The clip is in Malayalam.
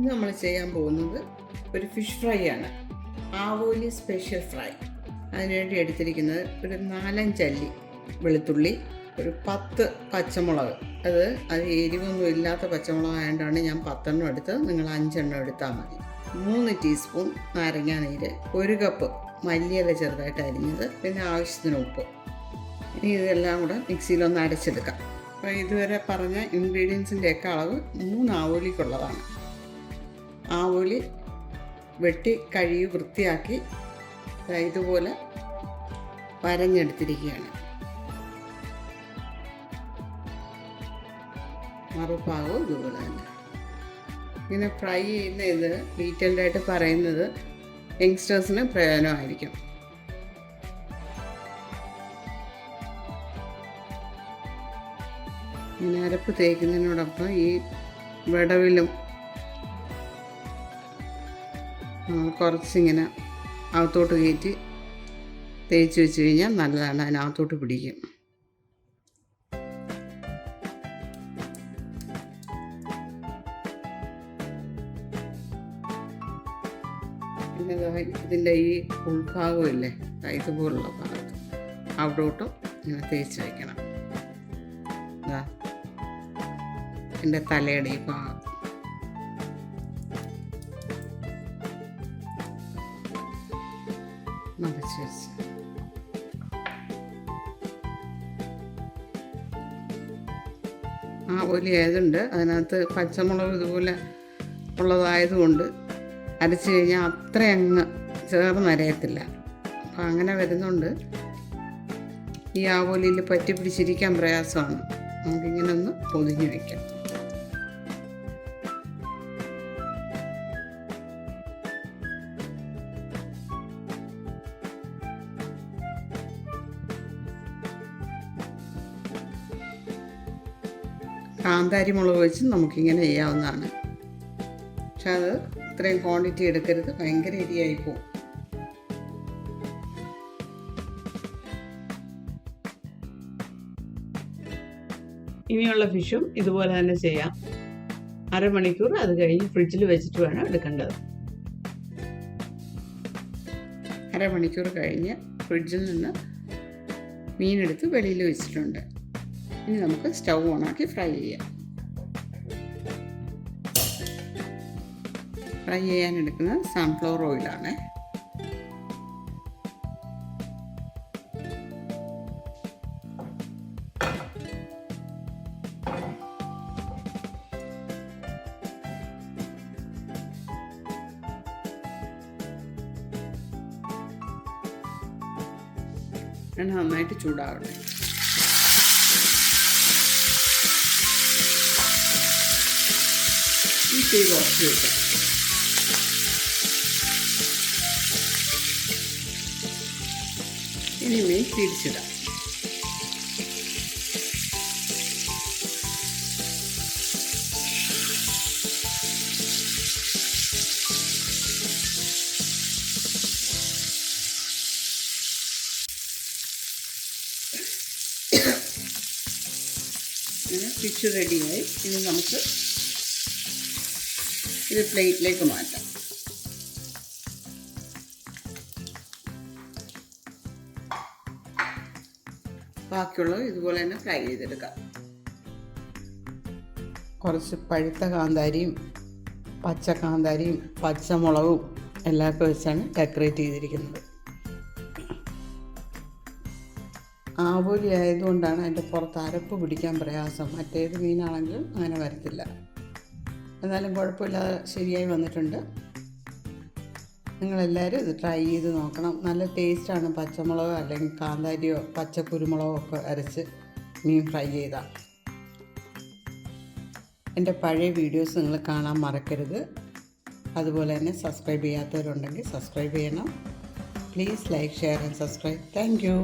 ഇന്ന് നമ്മൾ ചെയ്യാൻ പോകുന്നത് ഒരു ഫിഷ് ഫ്രൈ ആണ്. ആവോലി സ്പെഷ്യൽ ഫ്രൈ. അതിനുവേണ്ടി എടുത്തിരിക്കുന്നത് ഒരു 4-5 അല്ലി വെളുത്തുള്ളി, ഒരു 10 പച്ചമുളക്. അത് എരിവൊന്നും ഇല്ലാത്ത പച്ചമുളകായതുകൊണ്ടാണ് ഞാൻ 10 എണ്ണം എടുത്തത്. നിങ്ങൾ 5 എണ്ണം എടുത്താൽ മതി. 3 ടീസ്പൂൺ നാരങ്ങാനീര്, 1 കപ്പ് മല്ലിയില ചെറുതായിട്ട് അരിഞ്ഞത്, പിന്നെ ആവശ്യത്തിന് ഉപ്പ്. ഇനി ഇതെല്ലാം കൂടെ മിക്സിയിലൊന്ന് അരച്ചെടുക്കാം. അപ്പോൾ ഇതുവരെ പറഞ്ഞ ഇൻഗ്രീഡിയൻസിൻ്റെയൊക്കെ അളവ് 3 ആവോലിക്കുള്ളതാണ്. ആവോലി വെട്ടി കഴുകി വൃത്തിയാക്കി ഇതുപോലെ വരഞ്ഞെടുത്തിരിക്കുകയാണ്. മറുഭാഗവും ഇതുപോലെ തന്നെ. ഇങ്ങനെ ഫ്രൈ ചെയ്യുന്ന ഇത് ഡീറ്റെയിൽഡായിട്ട് പറയുന്നത് യങ്സ്റ്റേഴ്സിന് പ്രയോജനമായിരിക്കും. ഇങ്ങനെ അരപ്പ് തേക്കുന്നതിനോടൊപ്പം ഈ വിടവിലും കുറച്ചിങ്ങനെ അകത്തോട്ട് കയറ്റി തേച്ച് വെച്ച് കഴിഞ്ഞാൽ നല്ലതാണ്, അതിനകത്തോട്ട് പിടിക്കും. പിന്നെ ഇതിൻ്റെ ഈ ഉൾഭാഗമില്ലേ, ഇതുപോലുള്ള ഭാഗത്ത് അവിടോട്ടും ഇങ്ങനെ തേച്ച് വയ്ക്കണം. എൻ്റെ തലയുടെ ഈ ഭാഗം മറച്ച് വെച്ച് ആവോലി ആയതുകൊണ്ട് അതിനകത്ത് പച്ചമുളക് ഇതുപോലെ ഉള്ളതായതുകൊണ്ട് അരച്ച് കഴിഞ്ഞാൽ അത്ര അങ്ങ് ചേർന്നരയത്തില്ല. അപ്പം അങ്ങനെ വരുന്നുണ്ട് ഈ ആവോലിയിൽ പറ്റി പിടിച്ചിരിക്കാൻ പ്രയാസമാണ്. നമുക്കിങ്ങനെ ഒന്ന് പൊതിഞ്ഞ് വയ്ക്കാം. കാന്താരി മുളക് വെച്ച് നമുക്കിങ്ങനെ ചെയ്യാവുന്നതാണ്. പക്ഷെ അത് ഇത്രയും ക്വാണ്ടിറ്റി എടുക്കരുത്, ഭയങ്കര എരിയായി പോകും. ഇനിയുള്ള ഫിഷും ഇതുപോലെ തന്നെ ചെയ്യാം. അരമണിക്കൂർ അത് കഴിഞ്ഞ് ഫ്രിഡ്ജിൽ വെച്ചിട്ട് വേണം എടുക്കേണ്ടത്. അരമണിക്കൂർ കഴിഞ്ഞ് ഫ്രിഡ്ജിൽ നിന്ന് മീനെടുത്ത് വെളിയിൽ വെച്ചിട്ടുണ്ട്. ഇനി നമുക്ക് സ്റ്റൗ ഓണാക്കി ഫ്രൈ ചെയ്യാം. ഫ്രൈ ചെയ്യാൻ എടുക്കുന്നത് സൺഫ്ലവർ ഓയിലാണ്. നന്നായിട്ട് ചൂടാവട്ടെ. ഈ തീ കുറച്ച് വയ്ക്കാം. ഇനി മീൻ തിരിച്ചിടാം. ഇങ്ങനെ ഫിഷ് റെഡിയായി. ഇനി നമുക്ക് ഇത് പ്ലേറ്റിലേക്ക് മാറ്റാം. ബാക്കിയുള്ളത് ഇതുപോലെ തന്നെ ഫ്രൈ ചെയ്തെടുക്കാം. കുറച്ച് പഴുത്ത കാന്താരിയും പച്ച കാന്താരിയും പച്ചമുളകും എല്ലാമൊക്കെ വെച്ചാണ് ഡെക്കറേറ്റ് ചെയ്തിരിക്കുന്നത്. ആവോലി ആയതുകൊണ്ടാണ് അതിൻ്റെ പുറത്ത് അരപ്പ് പിടിക്കാൻ പ്രയാസം. മറ്റേത് മീനാണെങ്കിലും അങ്ങനെ വരത്തില്ല. എന്നാലും കുഴപ്പമില്ലാതെ ശരിയായി വന്നിട്ടുണ്ട്. നിങ്ങളെല്ലാവരും ഇത് ട്രൈ ചെയ്ത് നോക്കണം. നല്ല ടേസ്റ്റാണ് പച്ചമുളകോ അല്ലെങ്കിൽ കാന്താരിയോ പച്ചക്കുരുമുളകോ ഒക്കെ അരച്ച് മീൻ ഫ്രൈ ചെയ്താൽ. എൻ്റെ പഴയ വീഡിയോസ് നിങ്ങൾ കാണാൻ മറക്കരുത്. അതുപോലെ തന്നെ സബ്സ്ക്രൈബ് ചെയ്യാത്തവരുണ്ടെങ്കിൽ സബ്സ്ക്രൈബ് ചെയ്യണം. Please like, share and subscribe. Thank you.